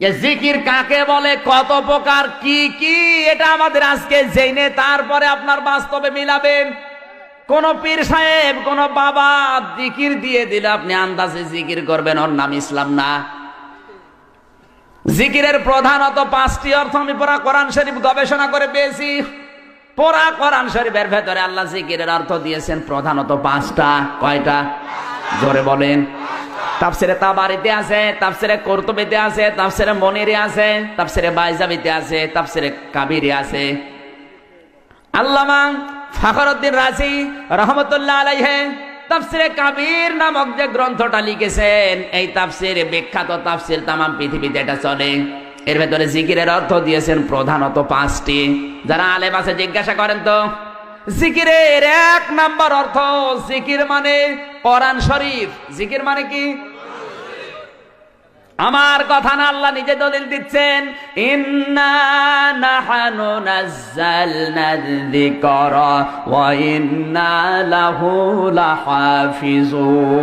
জিকির কাকে বলে, কত প্রকার, কি কি, এটা আমাদের আজকে জেনে তারপরে আপনার বাস্তবে মিলাবেন। কোন পীর সাহেব, কোন বাবা জিকির দিয়ে দিলে আপনি আন্দাজে জিকির করবেন, ওর নাম ইসলাম না। জিকিরের প্রধানত 5টি অর্থ আমি পুরা কোরআন শরীফ গবেষণা করে পেয়েছি। পুরা কোরআন শরীফের ভেতরে আল্লাহ জিকিরের অর্থ দিয়েছেন প্রধানত 5টা। কয়টা? জোরে বলেন। তাফসিরে তাবারিতে আছে, তাফসিরে কুরতুবিতে আছে, তাফসিরে মনিরে আছে, তাফসিরে বাইজাবিতে আছে, তাফসিরে কাবিরে আছে। আল্লামা ফখরুদ্দিন রাজি রহমতুল্লাহ আলাইহি তাফসিরে কাবির নামক যে গ্রন্থটা লিখেছেন, এই তাফসিরে, বিখ্যাত তাফসির, তামাম পৃথিবীতে এটা চলে। এর ভেতরে জিকিরের অর্থ দিয়েছেন প্রধানত 5টি। যারা আলেম আছে জিজ্ঞাসা করেন তো, জিকিরের 1 নাম্বার অর্থ, জিকির মানে কোরআন শরীফ। জিকির মানে কি? আমার কথা না, আল্লাহ নিজে দলিল দিচ্ছেন, ইন্না নাহনু নাযালনা যিকরা ওয়া ইন্না লাহু লাহাফিজুন।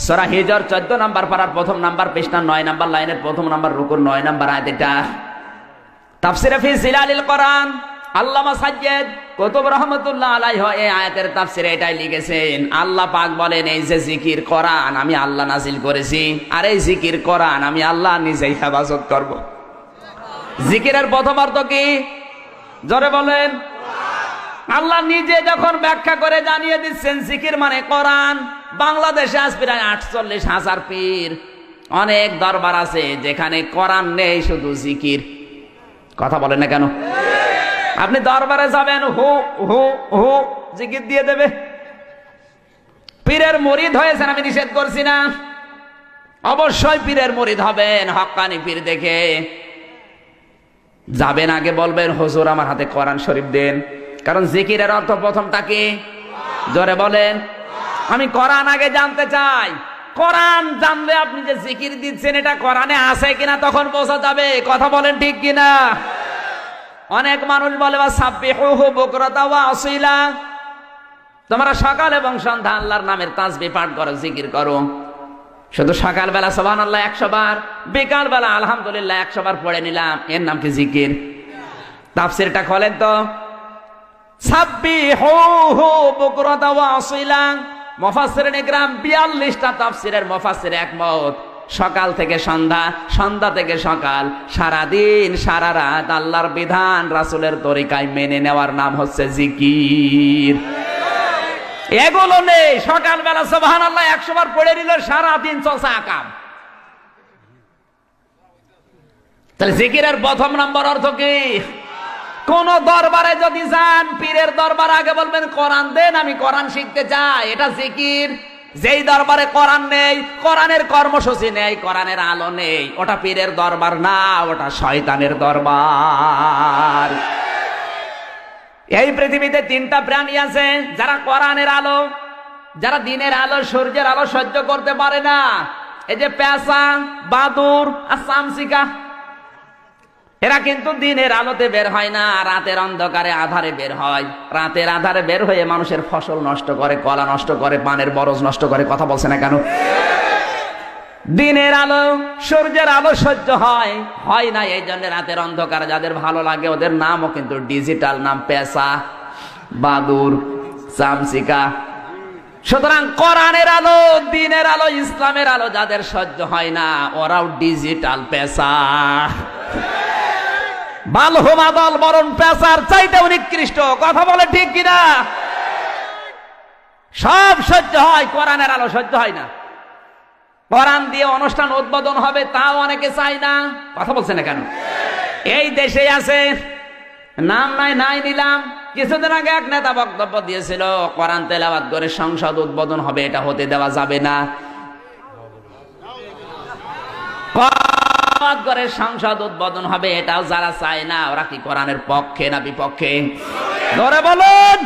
সূরা হিজর 14 নাম্বার পারার 1ম নাম্বার পৃষ্ঠা 9 নাম্বার লাইনের 1ম নাম্বার রুকুর 9 নাম্বার আয়াত। এটা তাফসিরে ফি জিলালিল কোরআন আল্লামা সাজ্জাদ কুতুব রাহমাতুল্লাহ আলাইহি এই আয়াতের তাফসিরে এটাই লিখেছেন। আল্লাহ পাক বলেন, এই যে জিকির কোরআন আমি আল্লাহ নাজিল করেছি, আর এই জিকির কোরআন আমি আল্লাহ নিজেই হেফাজত করব। জিকিরের প্রথম অর্থ কি? জোরে বলেন। আল্লাহ নিজে যখন ব্যাখ্যা করে জানিয়ে দিচ্ছেন জিকির মানে কোরআন। বাংলাদেশে আজ প্রায় 48,000 পীর, অনেক দরবার আছে যেখানে কোরআন নেই, শুধু জিকির। কথা বলেন না কেন? আপনি দরবারে যাবেন, হু হু হু জিকির দিয়ে দেবে। পীরের মুরিদ হয়েছেন, আমি নিষেধ করছি না, অবশ্যই পীরের মুরিদ হবেন, হক্কানি পীর দেখে যাবেন। আগে বলবেন, হুজুর আমার হাতে কোরআন শরীফ দেন। কারণ জিকিরের অর্থ প্রথমটা কি? জোরে বলেন। আমি কোরআন আগে জানতে চাই। কোরআন জানলে আপনি যে জিকির দিচ্ছেন এটা কোরআনে আছে কিনা তখন বোঝা যাবে। কথা বলেন ঠিক কিনা? অনেক মানুষ বলে সাব্বিহুহু বুকরাতা ওয়া আসিলা, তোমরা সকাল এবং সন্ধ্যা আল্লাহর নামের তাসবিহ পাঠ করো, জিকির করো। শুধু সকালবেলা সুবহানাল্লাহ 100 বার, বিকাল বেলা আলহামদুলিল্লাহ 100 বার পড়ে নিলাম, এর নাম কি জিকির? তাফসীরটা খোলেন তো, সাব্বিহুহু বুকরাতা ওয়া আসিলা। মুফাসসিরিন ইকরাম 42টা তাফসীরের মুফাসসির একমত, সকাল থেকে সন্ধ্যা, সন্ধ্যা থেকে সকাল, সারাদিন সারা রাত আল্লাহর বিধান রাসূলের তরিকায় মেনে নেওয়ার নাম হচ্ছে জিকির। এগুলো নেই, সকালবেলা সুবহানাল্লাহ 100 বার পড়ে নিল, সারাদিন চলছে আকাম। তাহলে জিকিরের প্রথম নম্বর অর্থ কি? কোন দরবারে যদি যান, পীরের দরবার, আগে বলবেন কোরআন দেন, আমি কোরআন শিখতে চাই, এটা জিকির। যেই দরবারে কোরআন নেই, কোরআনের কর্মসূচি নেই, কোরআনের আলো নেই, ওটা পীরের দরবার না, ওটা শয়তানের দরবার। এই পৃথিবীতে 3টা প্রাণী আছে যারা কোরআনের আলো, যারা দিনের আলো, সূর্যের আলো সহ্য করতে পারে না। এই যে পেঁচা, বাদুর আর চামচিকা, এরা কিন্তু দিনের আলোতে বের হয় না, রাতের অন্ধকারে আধারে বের হয়। রাতের আধারে বের হয়ে মানুষের ফসল নষ্ট করে, কলা নষ্ট করে, পানের বরজ নষ্ট করে। কথা বলছে না কেন? দিনের আলো, সূর্যের আলো সহ্য হয় না, এই জন্য রাতের অন্ধকারে যাদের ভালো লাগে ওদের নামও কিন্তু ডিজিটাল নাম, পেঁচা, বাদুর, চামচিকা। সুতরাং কোরআনের আলো, দিনের আলো, ইসলামের আলো যাদের সহ্য হয় না, ওরাও ডিজিটাল পেঁচা। বালহুমা দল বরণ পেঁচার চাইতেও নিকৃষ্ট। কথা বলে ঠিক কিনা? সব সহ্য হয়, কোরআনের আলো সহ্য হয় না। কোরআন দিয়ে অনুষ্ঠান উদ্বোধন হবে, তাও অনেকে চায় না। কথা বলছে না কেন? এই দেশে আছে, নাম নাই নিলাম, কিছুদিন আগে এক নেতা বক্তব্য দিয়েছিল, কোরআন তেলাওয়াত করে সংসদ উদ্বোধন হবে, এটা হতে দেওয়া যাবে না। করে সংসদ উদ্বোধন হবে, এটাও যারা চায় না, ওরা কি কোরআনের পক্ষে না বিপক্ষে? ধরে বলুন।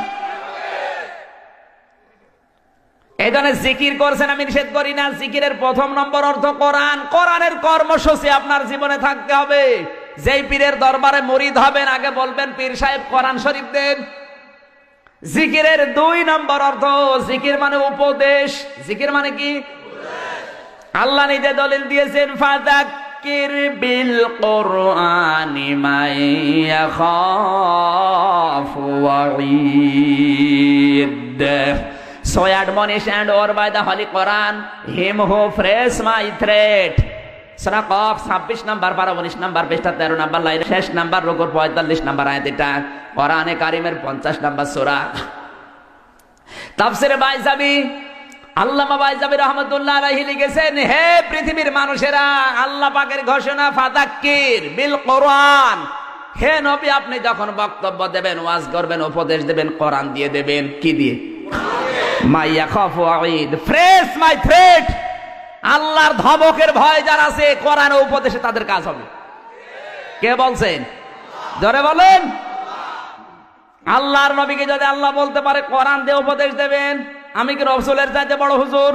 এই জন্য জিকির করছেন, আমি নিষেধ করি না। জিকিরের প্রথম নম্বর অর্থ কোরআন। কোরআনের কর্মসূচি আপনার জীবনে থাকতে হবে। যেই পীরের দরবারে মুরিদ হবেন, আগে বলবেন, পীর সাহেব কোরআন শরীফ দেন। জিকিরের 2 নম্বর অর্থ, জিকির মানে উপদেশ। জিকির মানে কি? আল্লাহ নিজে দলিল দিয়েছেন, ফাযাক্কির বিল কুরআনি মান ইয়াখাফু ওয়াঈদ। So admonish and or by the Holy Quran him who frays my threat. Surah cough 26 number পারা 19 নাম্বার পৃষ্ঠা 13 নাম্বার লাইন শেষ নাম্বার রুকুর 45 নাম্বার আয়াত। এটা কোরআনে কারীমের 50 নাম্বার সূরা। তাফসীরে বাইজাবি আল্লামা বাইজাবি রাহমাতুল্লাহ আলাইহি লিখেছেন, হে পৃথিবীর মানুষেরা, আল্লাহ পাকের ঘোষণা ফাযাক্কির বিল কোরআন। হে নবী, আপনি যখন বক্তব্য দেবেন, ওয়াজ করবেন, উপদেশ দেবেন, কোরআন দিয়ে দেবেন। কি দিয়ে? মাই ইয়াখাফু ওয়াঈদ, ফ্রেস মাই থ্রেট। আল্লাহর ধমকের ভয় যারা আছে, কোরআন ও উপদেশে তাদের কাজ হবে। কে বলছেন? জোরে বলেন। আল্লাহর নবীকে যদি আল্লাহ বলতে পারে কোরআন দিয়ে উপদেশ দেবেন, আমি কি রাসূলের চাইতে বড় হুজুর?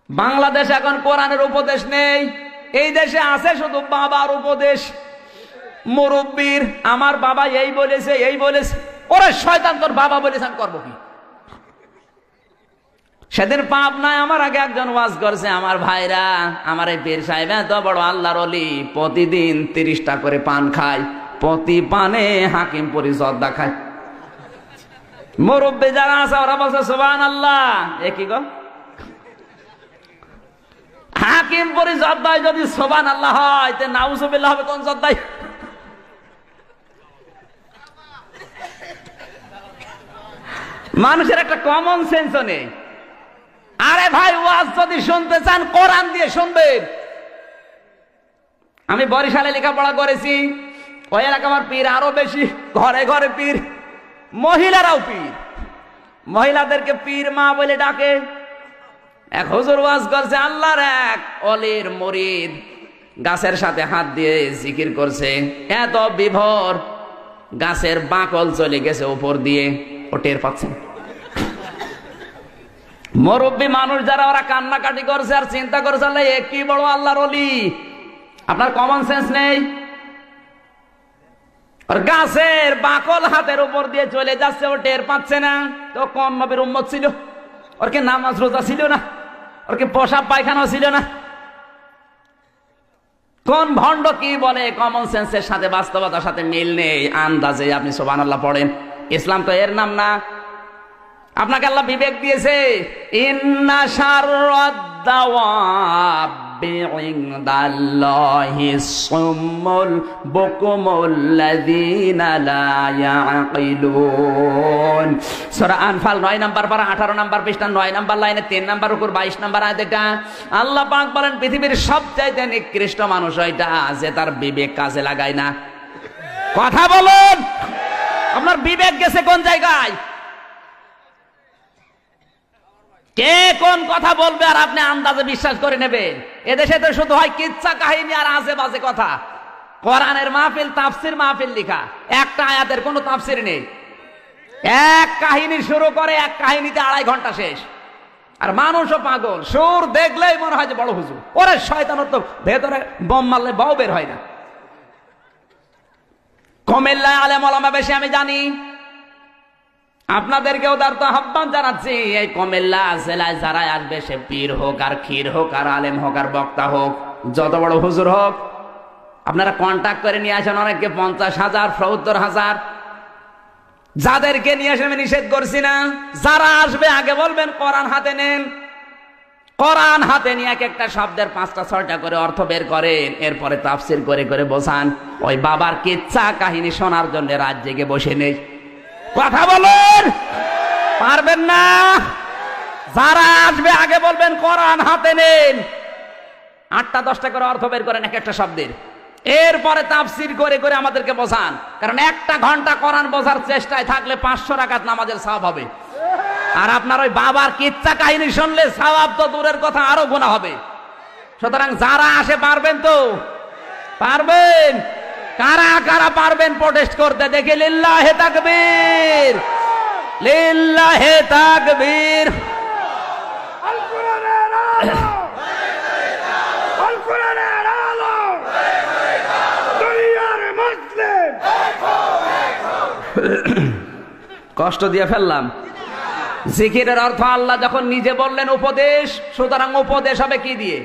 বাংলাদেশে এখন কোরআনের উপদেশ নেই। এই দেশে আছে শুধু বাবার উপদেশ, মুরব্বির। আমার বাবা এই বলেছে, এই বলেছে। ওরে শয়তান, তোর বাবা বলেছে, আমি করবো কি? সেদিন পাপ নাই, আমার আগে একজন ওয়াজ করছে, আমার ভাইরা, আমার এই পীর সাহেব এত বড় আল্লাহর ওলি, প্রতিদিন 30টা করে পান খায়, প্রতি পানে হাকিমপুরি জর্দা খায়। মুরব্বি যারা আছে ওরা বলছে সুবহানাল্লাহ। এ কি গো? হাকিমপুরি জর্দায় যদি সুবহানাল্লাহ হয়, তে নাউজুবিল্লাহ হবে কোন জর্দায়? মানুষের একটা কমন সেন্সও নেই। আরে ভাই, ওয়াজ যদি শুনতে চান কোরআন দিয়ে শুনবেন। আমি বরিশালে লেখাপড়া করেছি, ওই এলাকা আমার পীর আরো বেশি, ঘরে ঘরে পীর, মহিলারাও পীর। মহিলাদেরকে পীর মা বলে ডাকে। এক হুজুর ওয়াজ করছে, আল্লাহর এক ওলির মুরিদ গাছের সাথে হাত দিয়ে জিকির করছে, এত বিভোর, গাছের বাকল চলে গেছে উপর দিয়ে, ও টের পাচ্ছে। মুরব্বী মানুষ যারা, ওরা কান্নাকাটি করছে আর চিন্তা করছে, আল্লাহ এ কি বড় আল্লাহর ওলি। আপনার কমন সেন্স নেই। আর গাছের বাকল হাতের উপর দিয়ে চলে যাচ্ছে, ও টের পাচ্ছে না। তো কোন নবীর উম্মত ছিল? ওর কি নামাজ রোজা ছিল না? ওর কি পেশাব পায়খানা ছিল না? কোন ভণ্ড কি বলে? কমন সেন্সের সাথে বাস্তবতার সাথে মিল নেই। আন্দাজে আপনি সুবহানাল্লাহ পড়েন। ইসলাম তো এর নাম না। আপনাকে আল্লাহ বিবেক দিয়েছে। ইন্না শাররাদ দাওয়াবি ইনদাল্লাহিস সুম্মুল বুকুমুল লাযীনা লা ইয়াকিলুন। সূরা আনফাল 9 নাম্বার পারা 18 নাম্বার পৃষ্ঠা 9 নাম্বার লাইনে 3 নাম্বার রুকুর 22 নাম্বার আয়াত। এটা আল্লাহ পাক বলেন, পৃথিবীর সবচাইতে নিকৃষ্ট মানুষ ওইটা যে তার বিবেক কাজে লাগায় না। কথা বলুন, আপনার বিবেক গেছে কোন জায়গায়? কে কোন কথা বলবে আর আপনি আন্দাজে বিশ্বাস করে নেবেন? এদেশে তো শুধু হয় কিচ্ছা কাহিনী আর আজে বাজে কথা। কোরআনের মাহফিল, তাফসির মাহফিল লেখা, একটা আয়াতের কোনো তাফসির নেই। এক কাহিনী শুরু করে, এক কাহিনীতে 2.5 ঘন্টা শেষ। আর মানুষও পাগল, সুর দেখলেই মনে হয় যে বড় হুজুর। ওরে শয়তানের তো ভেতরে বম মারলে বাও বের হয় না। কুমিল্লায় আলেম ওলামা বেশি, আমি জানি। আপনাদেরকেও তার তো আহ্বান জানাচ্ছি, এই কুমিল্লা জেলায় যারা আসবে, সে পীর হোক আর ক্ষীর হোক আর আলেম হোক আর বক্তা হোক, যত বড় হুজুর হোক, আপনারা কন্ট্যাক্ট করে নিয়ে আসেন। অনেককে 50,000, 70,000, যাদেরকে নিয়ে আসে আমি নিষেধ করছি না। যারা আসবে আগে বলবেন কোরআন হাতে নেন। কোরআন হাতে নিয়ে এক একটা শব্দের 5টা 6টা করে অর্থ বের করেন, এরপরে তাফসির করে করে বোঝান। ওই বাবার কিচ্ছা কাহিনী শোনার জন্য রাত জেগে বসে নেই। কথা বলুন, পারবেন না? যারা আসবে আগে বলবেন কোরআন হাতে নেন, 8টা 10টা করে অর্থ বের করেন এক একটা শব্দের, এরপরে তাফসির করে করে আমাদেরকে বোঝান। কারণ 1 ঘন্টা কোরআন বোঝার চেষ্টায় থাকলে 500 রাকাত নামাজের সওয়াব হবে। আর আপনার ওই বাবার কিচ্ছা কাহিনী শুনলে সওয়াব তো দূরের কথা, আরো গুনাহ হবে। সুতরাং যারা আসে পারবেন তো? পারবেন? কারা কারা পারবেন প্রোটেস্ট করতে দেখে? লিল্লাহে তাকবীর, লিল্লাহে তাকবীর। আল কোরআনের আলো, আল কোরআনের আলো, দুনিয়ার মুসলিম। কষ্ট দিয়ে ফেললাম। জিকিরের অর্থ আল্লাহ যখন নিজে বললেন উপদেশ, সুতরাং উপদেশ হবে কি দিয়ে?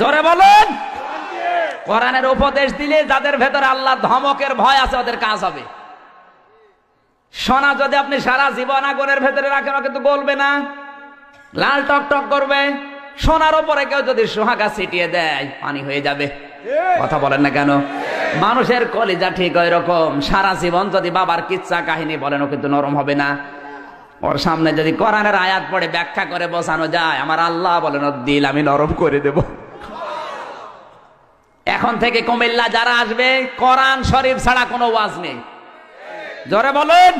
জোরে বলুন। কোরআনের উপদেশ দিলে যাদের ভেতরে আল্লাহ ধমকের ভয় আছে ওদের কাজ হবে। সোনা যদি আপনি সারা জীবন আগুনের ভেতরে রাখেন ও কিন্তু গলবে না, লাল টক টক করবে। সোনার উপরে কেউ যদি সোহাগা ছিটিয়ে দেয় পানি হয়ে যাবে। কথা বলেন না কেন? মানুষের কলিজা ঠিক ওই রকম, সারা জীবন যদি বাবার কিচ্ছা কাহিনী বলেন ও কিন্তু নরম হবে না। ওর সামনে যদি কোরআনের আয়াত পড়ে ব্যাখ্যা করে বোঝানো যায়, আমার আল্লাহ বলেন ওর দিল আমি নরম করে দেব। এখন থেকে কুমিল্লা যারা আসবে কোরআন শরীফ ছাড়া কোনো ওয়াজ নেই। জোরে বলুন।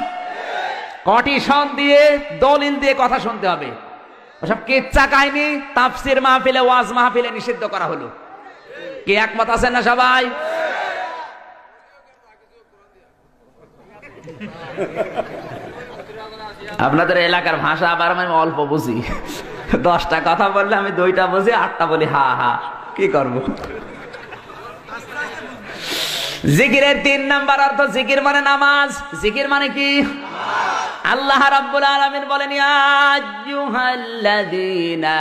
কটিশন দিয়ে দলিল দিয়ে কথা শুনতে হবে। ওসব কিচ্ছা কাহিনী তাফসির মাহফিলে ওয়াজ মাহফিলে নিষিদ্ধ করা হলো। কি একমত আছেন না সবাই? আপনাদের এলাকার ভাষা আবার আমি অল্প বুঝি। 10টা কথা বললে আমি 2টা বুঝি, 8টা বলি হা হা। কি করব? জিকিরের 3 নাম্বার অর্থ জিকির মানে নামাজ। জিকির মানে কি? আল্লাহ রাব্বুল আলামিন বলেন, ইয়া আইয়ুহাল্লাযীনা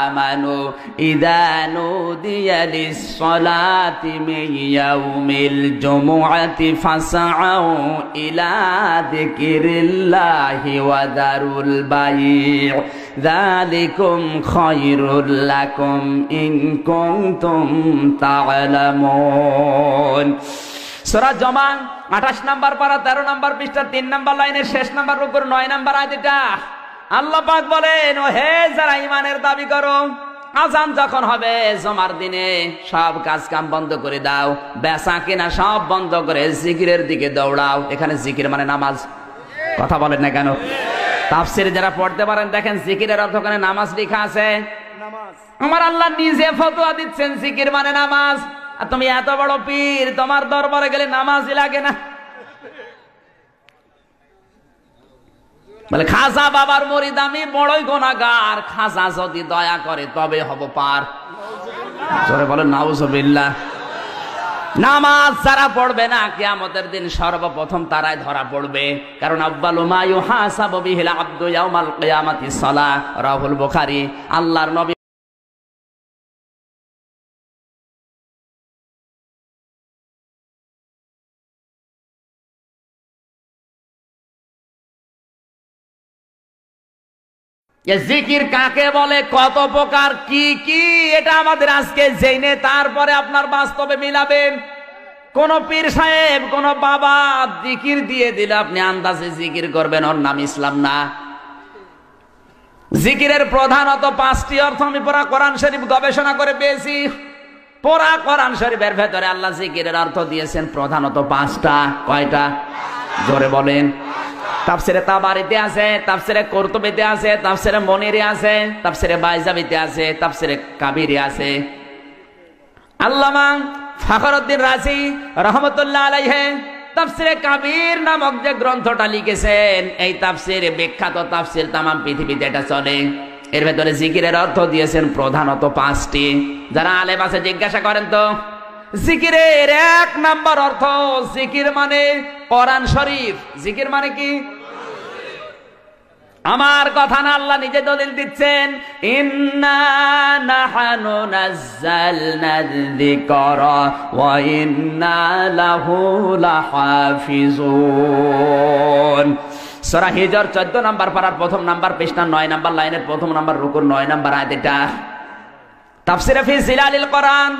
আমানু ইযা নুদিয়া লিস-সালাতি মিন ইয়াউমিল জুমুআতি ফাসআউ ইলা যিকিরিল্লাহি ওয়া দারুল বাই' যালিকুম খায়রুল লাকুম ইন কুনতুম তা'লামুন। সূরা জমা 28 নাম্বার পারা 13 নাম্বার পৃষ্ঠা 3 নাম্বার লাইনের শেষ নাম্বার রুকুর 9 নাম্বার আয়াত। এটা আল্লাহ পাক বলেন, ও হে যারা ঈমানের দাবি করো, আযান যখন হবে জুমার দিনে সব কাজ কাম বন্ধ করে দাও, বেচা কেনা সব বন্ধ করে জিকিরের দিকে দৌড়াও। এখানে জিকির মানে নামাজ। কথা বলেন না কেন? তাফসীর যারা পড়তে পারেন দেখেন জিকিরের অর্থ ওখানে নামাজ লেখা আছে। আমার আল্লাহ নিজে ফতোয়া দিচ্ছেন জিকির মানে নামাজ। আর তুমি এত বড় পীর, তোমার দরবারে গেলে নামাজই লাগে না। বলে খাজা বাবার মুরিদ আমি, বড়ই গুনাহগার, খাজা যদি দয়া করে তবে হব পার। জোরে বলেন নাউজুবিল্লাহ। নামাজ যারা পড়বে না কিয়ামতের দিন সর্বপ্রথম তারাই ধরা পড়বে। কারণ আউয়ালু মা ইউহাসাবু বিহিল আবদু ইয়াউমাল কিয়ামাতিস সালাহ, রাহুল বুখারী। আল্লাহর নবী জিকির কাকে বলে, কত প্রকার, কি কি, এটা আমাদের আজকে জেনে তারপরে আপনার বাস্তবে মিলাবেন। কোন পীর সাহেব, কোন বাবা জিকির দিয়ে দিলে আপনি আন্দাজে জিকির করবেন, ওর নাম ইসলাম না। জিকিরের প্রধানত 5টি অর্থ আমি পুরা কোরআন শরীফ গবেষণা করে পেয়েছি। পুরা কোরআন শরীফের ভেতরে আল্লাহ জিকিরের অর্থ দিয়েছেন প্রধানত 5টা। কয়টা? জোরে বলেন। তাফসিরে তাবারিতে আছে, তাফসিরে কুরতুবিতে আছে, তাফসিরে মুনিরে আছে, তাফসিরে বাইজাবিতে আছে, তাফসিরে কাবিরে আছে। আল্লামা ফখরুদ্দিন রাজি রহমাতুল্লাহ আলাইহি তাফসিরে কাবির নামক যে গ্রন্থটা লিখেছেন, এই তাফসিরে বিখ্যাত তাফসির তামাম পৃথিবীতে এটা চলে। এর ভেতরে জিকিরের অর্থ দিয়েছেন প্রধানত 5টি। যারা আলেম আছে জিজ্ঞাসা করেন তো, জিকিরের 1 নাম্বার অর্থ, জিকির মানে কোরআন শরীফ। জিকির মানে কি? আমার কথা না, আল্লাহ নিজে দলিল দিচ্ছেন, ইন্না নাহনু নাযালনা যিকরা ওয়া ইন্না লাহু লাহাফিজুন। সূরা হিজর 14 নাম্বার পারার 1 নাম্বার পৃষ্ঠা 9 নাম্বার লাইনের 1 নাম্বার রুকুর 9 নাম্বার আয়াত। এটা তাফসীরে ফি জিলালিল কোরআন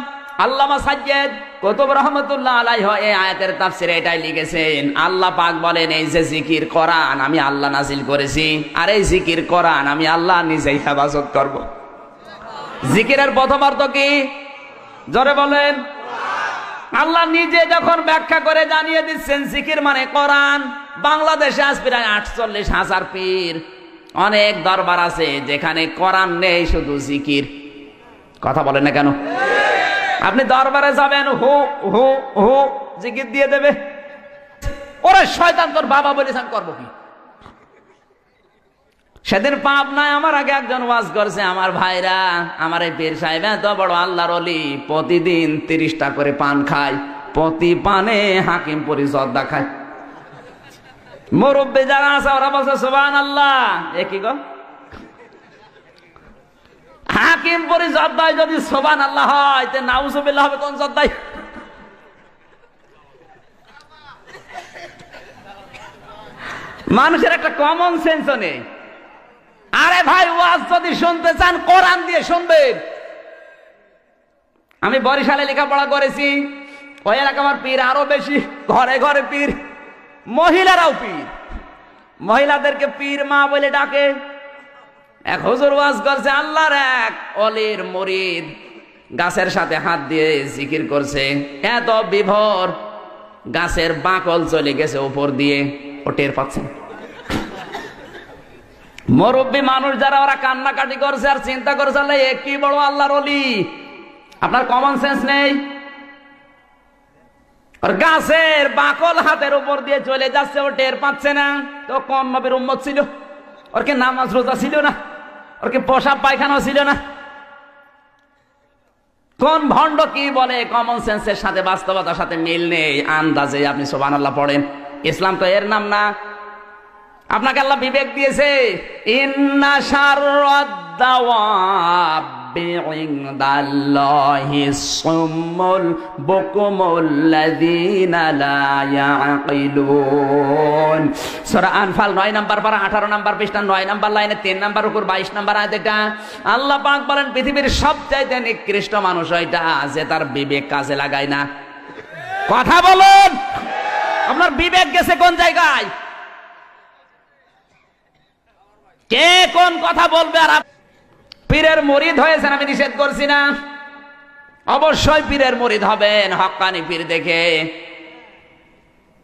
আল্লামা সাজ্জাদ কুতুব রাহমাতুল্লাহ আলাইহি এই আয়াতের তাফসীরে এটাই লিখেছেন। আল্লাহ পাক বলেন, এই যে জিকির কোরআন আমি আল্লাহ নাজিল করেছি, আর এই জিকির কোরআন আমি আল্লাহ নিজেই হেফাজত করব। জিকিরের প্রথম অর্থ কি? জোরে বলেন। আল্লাহ নিজে যখন ব্যাখ্যা করে জানিয়ে দিচ্ছেন জিকির মানে কোরআন। বাংলাদেশে আজ প্রায় 48,000 পীর, অনেক দরবার আছে যেখানে কোরআন নেই, শুধু জিকির। কথা বলেন না কেন? আপনি দরবারে যাবেন, হু হু হু জিকির দিয়ে দেবে। ওরে শয়তান, তোর বাবা বলেছেন করবো কি? সেদিন পাপ নাই, আমার আগে একজন ওয়াজ করছে, আমার ভাইরা, আমার এই পীর সাহেব এত বড় আল্লাহর ওলি, প্রতিদিন 30টা করে পান খায়, প্রতি পানে হাকিমপুরি জর্দা খায়। মুরব্বী যারা আছে ওরা বলছে সুবহানাল্লাহ। এ কি গো? হাকিমপুরি জর্দায় যদি সুবহানাল্লাহ হয় তে নাউজুবিল্লাহ হবে কোন জর্দায়? মানুষের একটা কমন সেন্সও নেই। আরে ভাই, ওয়াজ যদি শুনতে চান কোরআন দিয়ে শুনবেন। আমি বরিশালে লেখাপড়া করেছি, ওই এলাকা আমার পীর আরো বেশি, ঘরে ঘরে পীর, মহিলারাও পীর, মহিলাদেরকে পীর মা বলে ডাকে। এক হুজুর ওয়াজ করছে, আল্লাহর এক অলির মুরিদ গাছের সাথে হাত দিয়ে জিকির করছে, এত বিভোর গাছের বাকল চলে গেছে উপর দিয়ে, ও টের পাচ্ছে। মুরব্বী মানুষ যারা, ওরা কান্নাকাটি করছে আর চিন্তা করছে, আল্লাহ এ কি বড় আল্লাহর ওলি। আপনার কমন সেন্স নেই। আর গাছের বাকল হাতের উপর দিয়ে চলে যাচ্ছে, ও টের পাচ্ছে না। তো কোন নবীর উম্মত ছিল? ওর কি নামাজ রোজা ছিল না? ওর কি পোশাক পায়খানা ছিল না? কোন ভণ্ড কি বলে? কমন সেন্সের সাথে বাস্তবতার সাথে মিল নেই। আন্দাজে আপনি সুবহানাল্লাহ পড়েন। ইসলাম তো এর নাম না। আপনাকে আল্লাহ বিবেক দিয়েছে। ইন্না শাররাদ দাওয়াবি ইনদাল্লাহিস সুম্মুল বুকুমুল লাযিনা লা ইয়াকিলুন। সূরা আনফাল 9 নাম্বার পারা 18 নাম্বার পৃষ্ঠা 9 নাম্বার লাইনে 3 নাম্বার উপর 22 নাম্বার আয়াত। এটা আল্লাহ পাক বলেন, পৃথিবীর সবচাইতে নিকৃষ্ট মানুষ ওইটা যে তার বিবেক কাজে লাগায় না। কথা বলুন, আপনার বিবেক গেছে কোন জায়গায়? কে কোন কথা বলবে? আর পীরের মুরিদ হয়েছেন, আমি নিষেধ করছি না, অবশ্যই পীরের মুরিদ হবেন। হক্কানি পীর দেখে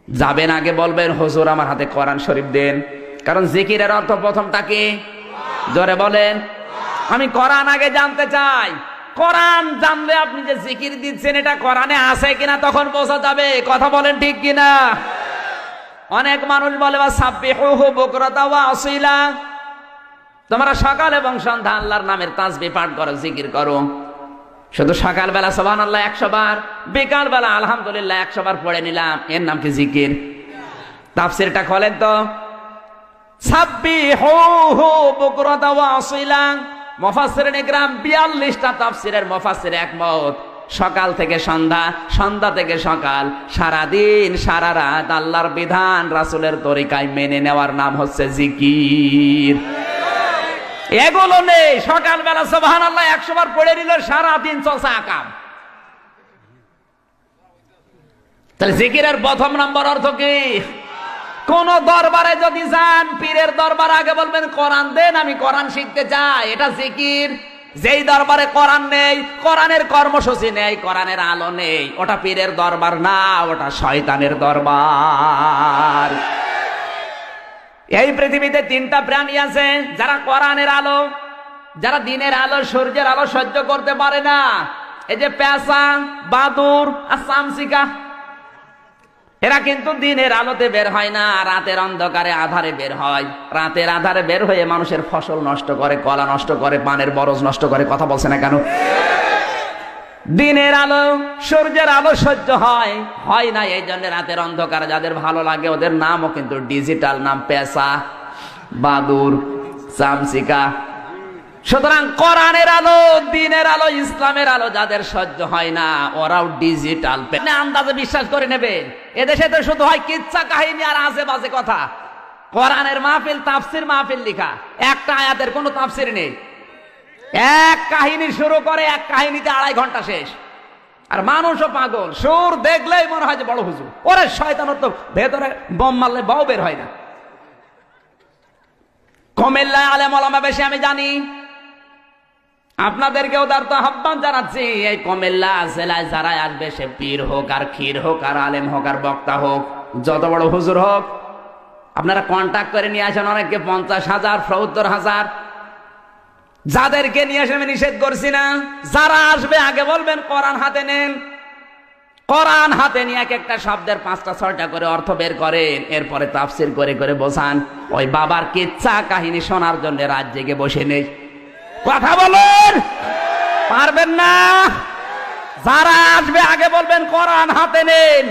যাবেন, আগে বলবেন হুজুর আমার হাতে কোরআন শরীফ দেন। কারণ জিকিরের অর্থ প্রথমটা কি? জোরে বলেন। আমি কোরআন আগে জানতে চাই। কোরআন জানলে আপনি যে জিকির দিচ্ছেন এটা কোরআনে আছে কিনা তখন বোঝা যাবে। কথা বলেন ঠিক কিনা? অনেক মানুষ বলে সাব্বিহুহু বুকরাতা ওয়া আসিলা, তোমরা সকাল এবং সন্ধ্যা আল্লাহর নামের তাসবিহ পাঠ করো, জিকির করো। শুধু সকালবেলা সুবহানাল্লাহ 100 বার, বিকাল বেলা আলহামদুলিল্লাহ 100 বার পড়ে নিলাম, এর নাম কি জিকির? তাফসীরটা খোলেন তো। সাব্বিহুহু বুকরাতা ওয়া আসিলা, মুফাসসিরিন ইকরাম 42টা তাফসীরের মুফাসসির একমত। সকাল থেকে সন্ধ্যা, সন্ধ্যা থেকে সকাল, সারা দিন সারা রাত আল্লাহর বিধান রাসূলের তরিকায় মেনে নেওয়ার নাম হচ্ছে জিকির। এগুলো নেই। সকালবেলা সুবহানাল্লাহ 100 বার পড়ে নিল, সারা দিন চলছে আকাম। তাহলে জিকিরের প্রথম নম্বর অর্থ কি? কোন দরবারে যদি যান, পীরের দরবার, আগে বলবেন কোরআন দেন, আমি কোরআন শিখতে চাই, এটা জিকির। যেই দরবারে কোরআন নেই, কোরআনের কর্মসূচি নেই, কোরআনের আলো নেই, ওটা পীরের দরবার না, ওটা শয়তানের দরবার। এই পৃথিবীতে 3টা প্রাণী আছে যারা কোরআনের আলো, যারা দিনের আলো, সূর্যের আলো সহ্য করতে পারে না। এই যে পেঁচা, বাদুর আর চামচিকা, এরা কিন্তু দিনের আলোতে বের হয় না, রাতের অন্ধকারে আধারে বের হয়। রাতের আধারে বের হয়ে মানুষের ফসল নষ্ট করে, কলা নষ্ট করে, পানের বরজ নষ্ট করে। কথা বলছে না কেন? দিনের আলো, সূর্যের আলো সহ্য হয় না, এই জন্য রাতের অন্ধকার যাদের ভালো লাগে ওদের নামও কিন্তু ডিজিটাল নাম, পেঁচা, বাদুর, চামচিকা। সুতরাং কোরআনের আলো, দিনের আলো, ইসলামের আলো যাদের সহ্য হয় না, ওরাও ডিজিটাল। আন্দাজে বিশ্বাস করে নেবে। এদেশে তো শুধু হয় কিচ্ছা কাহিনী আর আজে বাজে কথা। কোরআনের মাহফিল, তাফসির মাহফিল লেখা, একটা আয়াতের কোনো তাফসির নেই। এক কাহিনী শুরু করে, এক কাহিনীতে 2.5 ঘন্টা শেষ। আর মানুষও পাগল, সুর দেখলেই মনে হয় যে বড় হুজুর। ওরে শয়তানের তো ভেতরে বোম মারলে বাও বের হয় না। কুমিল্লায় আলেম ওলামা বেশি, আমি জানি। আপনাদেরকেও উদারত আহ্বান জানাচ্ছি, এই কুমিল্লা জেলায় যারা আসবে, সে পীর হোক আর ক্ষীর হোক আর আলেম হোক আর বক্তা হোক, যত বড় হুজুর হোক, আপনারা কন্ট্যাক্ট করে নিয়ে আসেন। অনেককে 50,000, 70,000, যাদেরকে নিয়ে আসে আমি নিষেধ করছি না। যারা আসবে আগে বলবেন কোরআন হাতে নেন। কোরআন হাতে নিয়ে এক একটা শব্দের 5টা 6টা করে অর্থ বের করেন, এরপরে তাফসির করে করে বোঝান। ওই বাবার কিচ্ছা কাহিনী শোনার জন্য রাত জেগে বসে নেই। কথা বলুন, পারবেন না? যারা আসবে আগে বলবেন কোরআন হাতে নেন,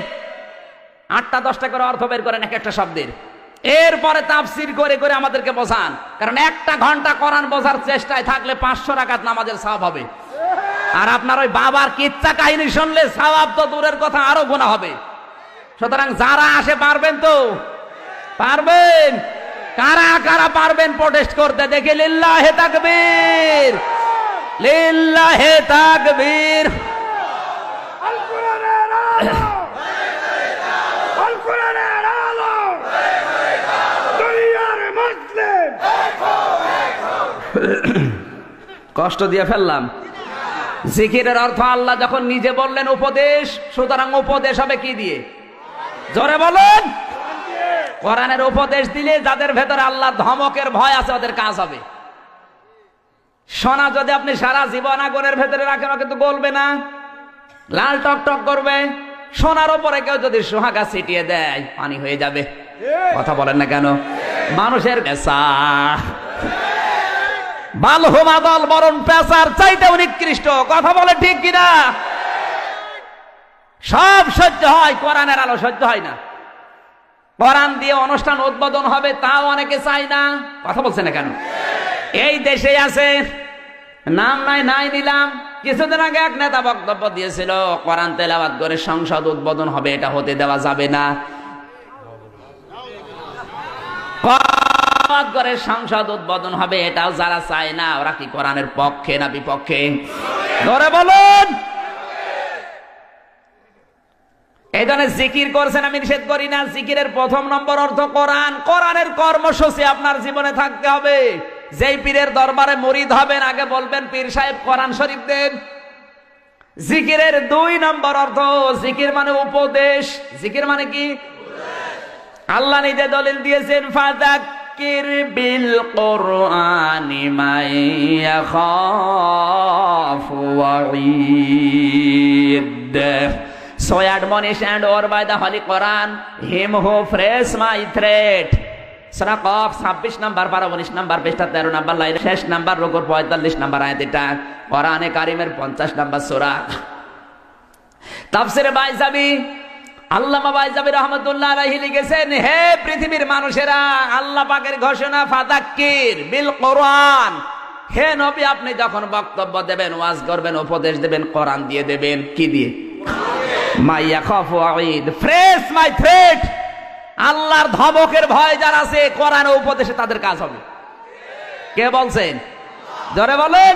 8টা 10টা করে অর্থ বের করেন এক একটা শব্দের। এরপরে তাফসির করে করে আমাদেরকে বোঝান, কারণ একটা ঘন্টা কোরআন বোঝার চেষ্টায় থাকলে 500 রাকাত নামাজের সওয়াব হবে। আর আপনার ওই বাবার কিচ্ছা কাহিনী শুনলে সওয়াব তো দূরের কথা, আরো গুনাহ হবে। সুতরাং যারা আসে পারবেন তো? পারবেন? কারা কারা পারবেন প্রোটেস্ট করতে দেখে? লিল্লাহে তাকবীর, লিল্লাহে তাকবীর। আল কোরআনের আলো, আল কোরআনের আলো, দুনিয়ার মুসলিম। কষ্ট দিয়ে ফেললাম। জিকিরের অর্থ আল্লাহ যখন নিজে বললেন উপদেশ, সুতরাং উপদেশ হবে কি দিয়ে? জোরে বলেন। কোরআনের উপদেশ দিলে যাদের ভেতরে আল্লাহর ধমকের ভয় আছে ওদের কাজ হবে। সোনা যদি আপনি সারা জীবন আগুনের ভেতরে রাখেন ও কিন্তু গলবে না, লাল টক টক করবে। সোনার উপরে কেউ যদি সোহাগা ছিটিয়ে দেয় পানি হয়ে যাবে। কথা বলেন না কেন? মানুষের পেশা বালহুমা দল বরণ পেশার চাইতেও নিকৃষ্ট। কথা বলে ঠিক কিনা? সব সহ্য হয়, কোরআনের আলো সহ্য হয় না। কোরআন দিয়ে অনুষ্ঠান উদ্বোধন হবে, তাও অনেকে চায় না। কথা বলছে না কেন? এই দেশে আছে, নাম নাই নাই নিলাম, কিছুদিন আগে এক নেতা বক্তব্য দিয়েছিল কোরআন তেলাওয়াত করে সংসদ উদ্বোধন হবে, এটা হতে দেওয়া যাবে না। করে সংসদ উদ্বোধন হবে, এটাও যারা চায় না, ওরা কি কোরআনের পক্ষে না বিপক্ষে? ধরে বলুন। এই জন্য জিকির করছেন, আমি নিষেধ করি না। জিকিরের প্রথম নম্বর অর্থ কোরআন। কোরআনের কর্মসূচি আপনার জীবনে থাকতে হবে। যেই পীরের দরবারে মুরিদ হবেন আগে বলবেন পীর সাহেব কোরআন শরীফ দেন। জিকিরের 2 নম্বর অর্থ, জিকির মানে উপদেশ। জিকির মানে কি? আল্লাহ নিজে দলিল দিয়েছেন, ফাযাক্কির বিল কুরআনি মান ইয়াখাফু ওয়াঈদ। So admonish and over by the Holy Quran him who frays my threat. Surah cough 26 number পারা 19 নাম্বার পৃষ্ঠা 13 নাম্বার লাইন শেষ নাম্বার রুকুর 45 নাম্বার আয়াত। এটা কোরআনে কারীমের 50 নাম্বার সূরা। তাফসীরে বাইজাবি আল্লামা বাইজাবি রাহমাতুল্লাহ আলাইহি লিখেছেন, হে পৃথিবীর মানুষেরা, আল্লাহ পাকের ঘোষণা ফাযাক্কির বিল কোরআন। হে নবী, আপনি যখন বক্তব্য দেবেন, ওয়াজ করবেন, উপদেশ দেবেন, কোরআন দিয়ে দেবেন। কি দিয়ে? মাইয়া খাফু ওয়াঈদ, ফ্রেশ মাই থ্রেট। আল্লাহর ধমকের ভয় যারা আছে, কোরআন ও উপদেশে তাদের কাজ হবে। কে বলছেন? জোরে বলেন।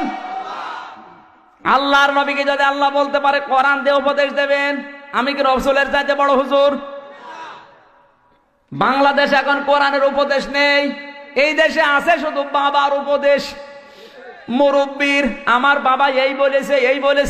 আল্লাহর নবীকে যদি আল্লাহ বলতে পারে কোরআন দিয়ে উপদেশ দেবেন, আমি কি রাসূলের চাইতে বড় হুজুর? বাংলাদেশ এখন কোরআনের উপদেশ নেই। এই দেশে আছে শুধু বাবার উপদেশ, মুরব্বির। আমার বাবা এই বলেছে, এই বলেছে।